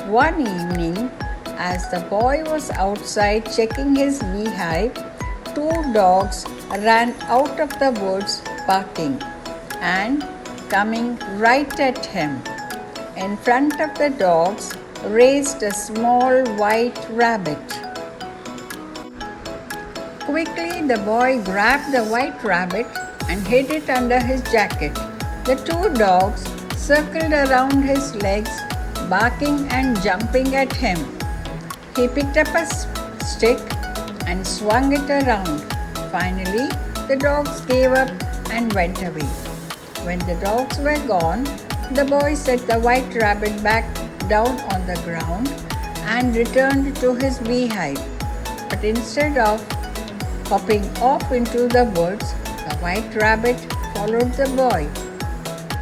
One evening, as the boy was outside checking his beehive, two dogs ran out of the woods barking and coming right at him. In front of the dogs raced a small white rabbit. Quickly, the boy grabbed the white rabbit and hid it under his jacket. The two dogs circled around his legs, barking and jumping at him. He picked up a stick and swung it around. Finally, the dogs gave up and went away. When the dogs were gone, the boy set the white rabbit back down on the ground and returned to his beehive. But instead of hopping off into the woods, the white rabbit followed the boy.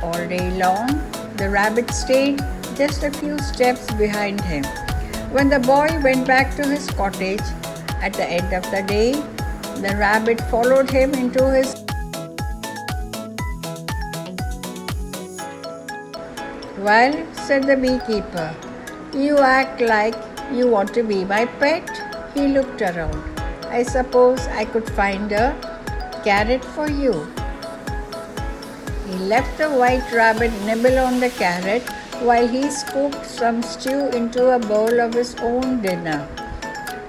All day long, the rabbit stayed just a few steps behind him. When the boy went back to his cottage at the end of the day, the rabbit followed him into his. "Well," said the beekeeper, "you act like you want to be my pet." He looked around. "I suppose I could find a carrot for you." He left the white rabbit nibble on the carrot while he scooped some stew into a bowl of his own dinner.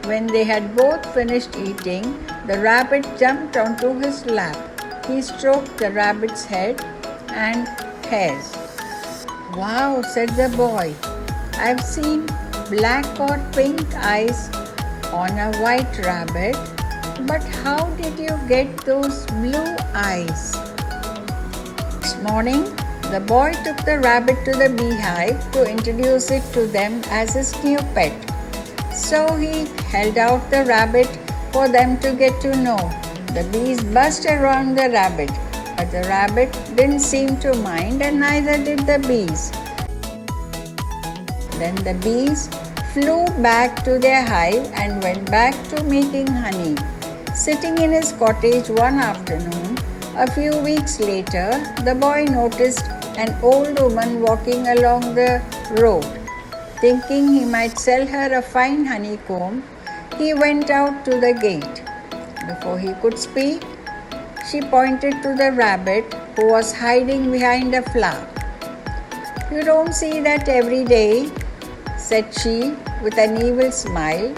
When they had both finished eating, the rabbit jumped onto his lap. He stroked the rabbit's head and Hare's. "Wow," said the boy, "I've seen black or pink eyes on a white rabbit, but how did you get those blue eyes?" Next morning, the boy took the rabbit to the beehive to introduce it to them as his new pet. So he held out the rabbit for them to get to know. The bees buzzed around the rabbit, but the rabbit didn't seem to mind, and neither did the bees. Then the bees flew back to their hive and went back to making honey. Sitting in his cottage one afternoon, a few weeks later, the boy noticed an old woman walking along the road. Thinking he might sell her a fine honeycomb, he went out to the gate. Before he could speak, she pointed to the rabbit who was hiding behind a flower. "You don't see that every day," said she with an evil smile.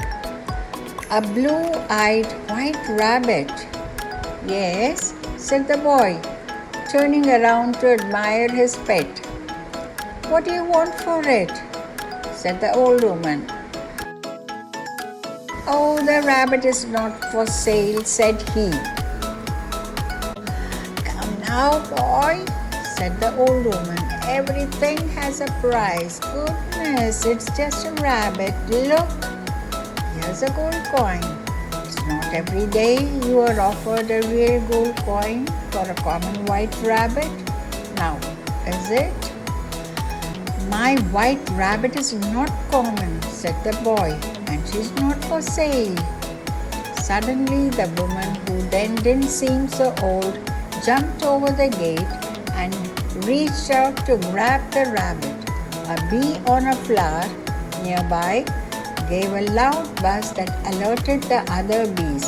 "A blue-eyed white rabbit." "Yes," said the boy, turning around to admire his pet. "What do you want for it?" said the old woman. "Oh, the rabbit is not for sale," said he. "Come now, boy," said the old woman. "Everything has a price." "Goodness, it's just a rabbit. Look, here's a gold coin." "It's not every day you are offered a real gold coin for a common white rabbit. Now, is it?" "My white rabbit is not common," said the boy, "and she's not for sale." Suddenly, the woman, who then didn't seem so old, jumped over the gate and reached out to grab the rabbit. A bee on a flower nearby gave a loud buzz that alerted the other bees.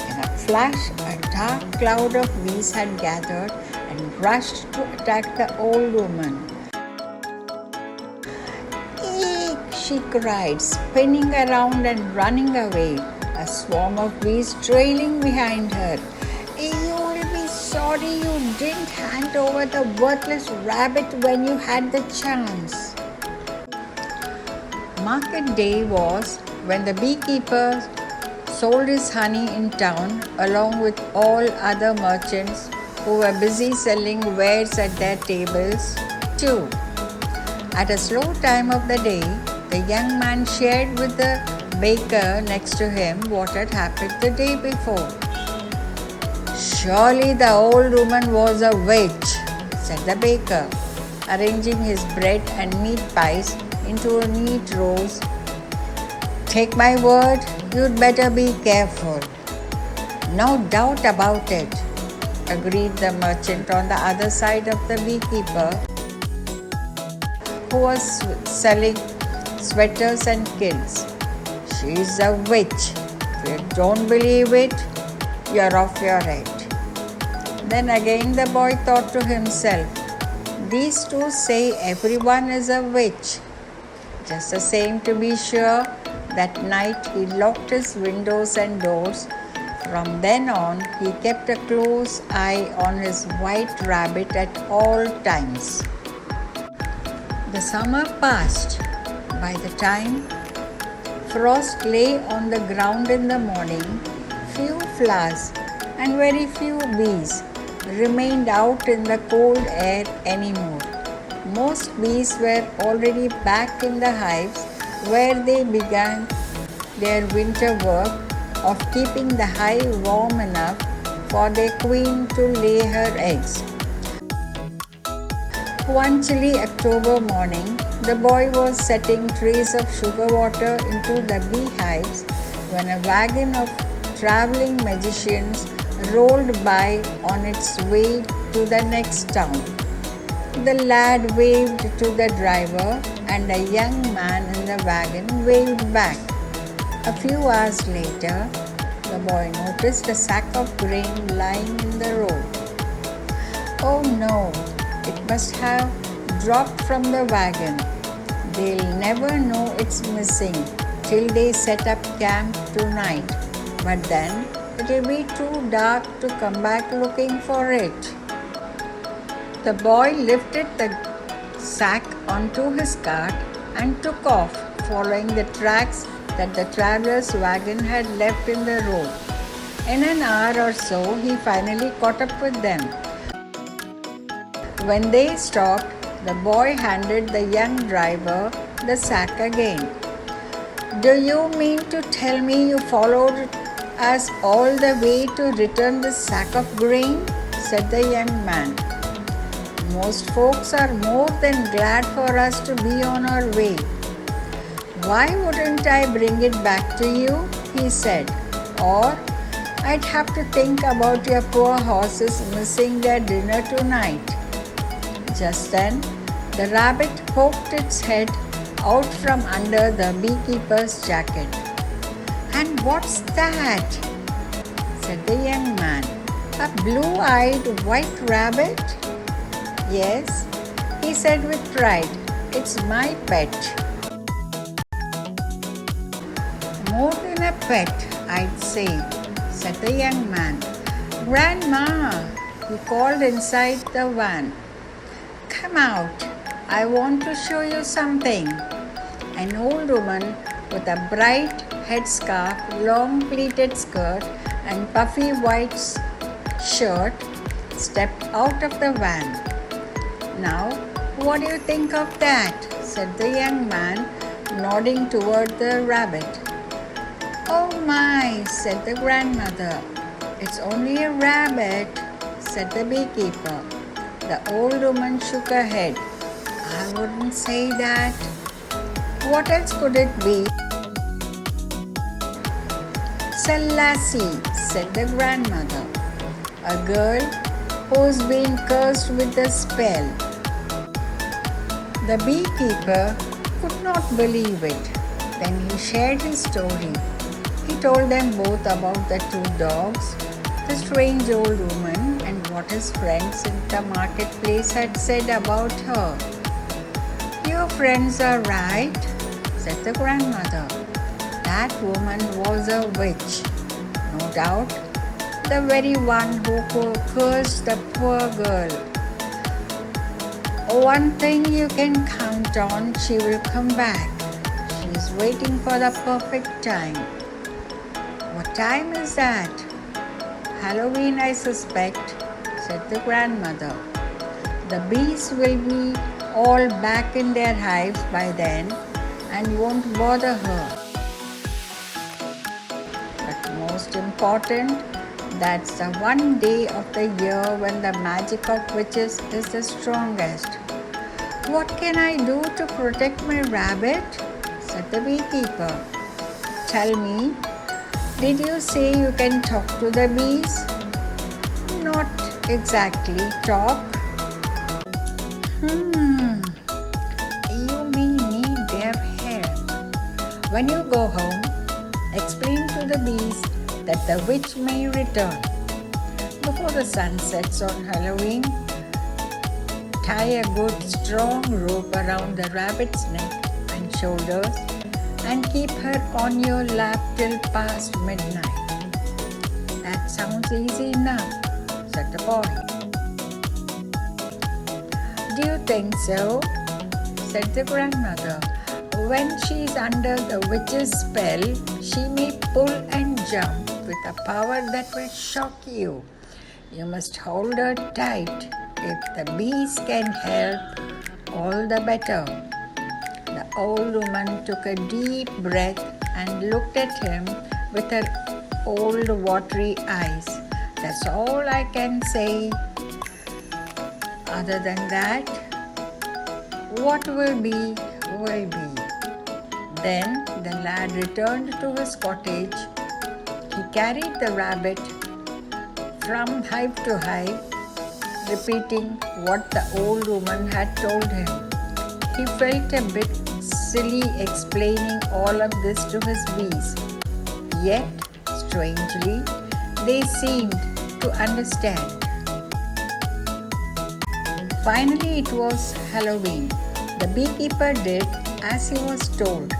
In a flash, a dark cloud of bees had gathered and rushed to attack the old woman. "Eek!" she cried, spinning around and running away, a swarm of bees trailing behind her. "You'll be sorry you didn't hand over the worthless rabbit when you had the chance." Market day was when the beekeeper sold his honey in town along with all other merchants who were busy selling wares at their tables too. At a slow time of the day, the young man shared with the baker next to him what had happened the day before. "Surely the old woman was a witch," said the baker, arranging his bread and meat pies into a neat rows. "Take my word, you'd better be careful." "No doubt about it," agreed the merchant on the other side of the beekeeper, who was selling sweaters and kilts. She's a witch. If you don't believe it, you're off your head. Then again the boy thought to himself, these two say everyone is a witch. Just the same to be sure, that night he locked his windows and doors. From then on, he kept a close eye on his white rabbit at all times. The summer passed. By the time frost lay on the ground in the morning, few flowers and very few bees remained out in the cold air anymore. Most bees were already back in the hives where they began their winter work of keeping the hive warm enough for their queen to lay her eggs. One chilly October morning, the boy was setting trays of sugar water into the beehives when a wagon of traveling magicians rolled by on its way to the next town. The lad waved to the driver, and a young man in the wagon waved back. A few hours later, the boy noticed a sack of grain lying in the road. Oh no, it must have dropped from the wagon. They'll never know it's missing till they set up camp tonight. But then it'll be too dark to come back looking for it. The boy lifted the sack onto his cart and took off, following the tracks that the traveler's wagon had left in the road. In an hour or so, he finally caught up with them. When they stopped, the boy handed the young driver the sack again. Do you mean to tell me you followed us all the way to return this sack of grain? Said the young man. Most folks are more than glad for us to be on our way. Why wouldn't I bring it back to you? He said. Or I'd have to think about your poor horses missing their dinner tonight. Just then, the rabbit poked its head out from under the beekeeper's jacket. And what's that? Said the young man. A blue-eyed white rabbit? Yes, he said with pride. It's my pet. More than a pet, I'd say, said the young man. Grandma, he called inside the van. Come out, I want to show you something. An old woman with a bright headscarf, long pleated skirt, and puffy white shirt stepped out of the van. Now, what do you think of that? Said the young man, nodding toward the rabbit. Oh my, said the grandmother. It's only a rabbit, said the beekeeper. The old woman shook her head. I wouldn't say that. What else could it be? Selassie, said the grandmother. A girl who's been cursed with a spell. The beekeeper could not believe it. Then he shared his story. He told them both about the two dogs, the strange old woman, and what his friends in the marketplace had said about her. Your friends are right, said the grandmother. That woman was a witch, no doubt, the very one who cursed the poor girl. One thing you can count on, she will come back. She is waiting for the perfect time. What time is that? Halloween, I suspect, said the grandmother. The bees will be all back in their hives by then and won't bother her. But most important, that's the one day of the year when the magic of witches is the strongest. What can I do to protect my rabbit? Said the beekeeper. Tell me, did you say you can talk to the bees? Not exactly talk. You mean need their hair. When you go home, explain to the bees that the witch may return. Before the sun sets on Halloween, tie a good strong rope around the rabbit's neck and shoulders and keep her on your lap till past midnight. That sounds easy enough, said the boy. Do you think so? Said the grandmother. When she's under the witch's spell, she may pull and jump with a power that will shock you. You must hold her tight. If the bees can help, all the better. The old woman took a deep breath and looked at him with her old watery eyes. That's all I can say. Other than that, what will be, will be. Then the lad returned to his cottage. He carried the rabbit from hive to hive, repeating what the old woman had told him. He felt a bit silly explaining all of this to his bees. Yet, strangely, they seemed to understand. Finally, it was Halloween. The beekeeper did as he was told.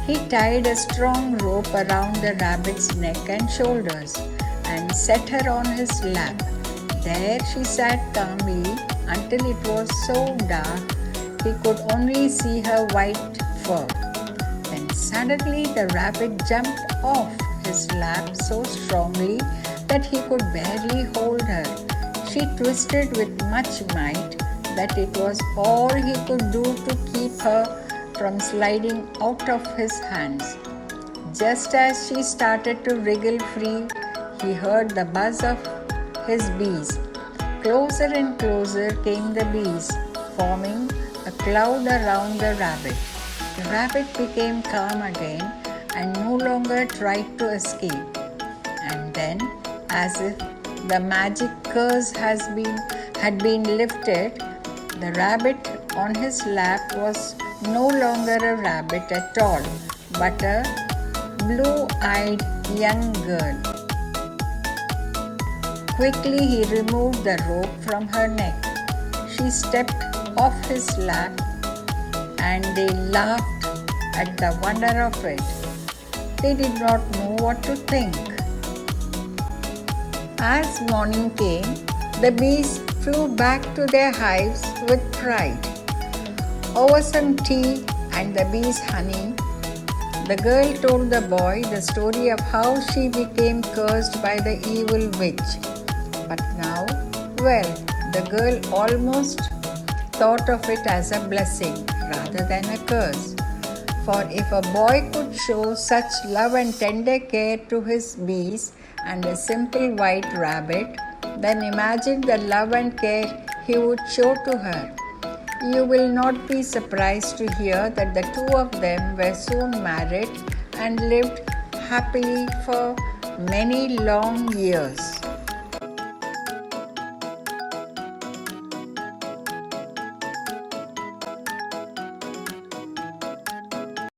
He tied a strong rope around the rabbit's neck and shoulders and set her on his lap. There she sat calmly until it was so dark he could only see her white fur. Then suddenly the rabbit jumped off his lap so strongly that he could barely hold her. She twisted with much might that it was all he could do to keep her from sliding out of his hands. Just as she started to wriggle free, he heard the buzz of his bees. Closer and closer came the bees, forming a cloud around the rabbit. The rabbit became calm again and no longer tried to escape. And then, as if the magic curse had been lifted, the rabbit on his lap was no longer a rabbit at all, but a blue-eyed young girl. Quickly he removed the rope from her neck. She stepped off his lap and they laughed at the wonder of it. They did not know what to think. As morning came, the bees flew back to their hives with pride. Over some tea and the bees' honey, the girl told the boy the story of how she became cursed by the evil witch. But now, well, the girl almost thought of it as a blessing rather than a curse. For if a boy could show such love and tender care to his bees and a simple white rabbit, then imagine the love and care he would show to her. You will not be surprised to hear that the two of them were soon married and lived happily for many long years.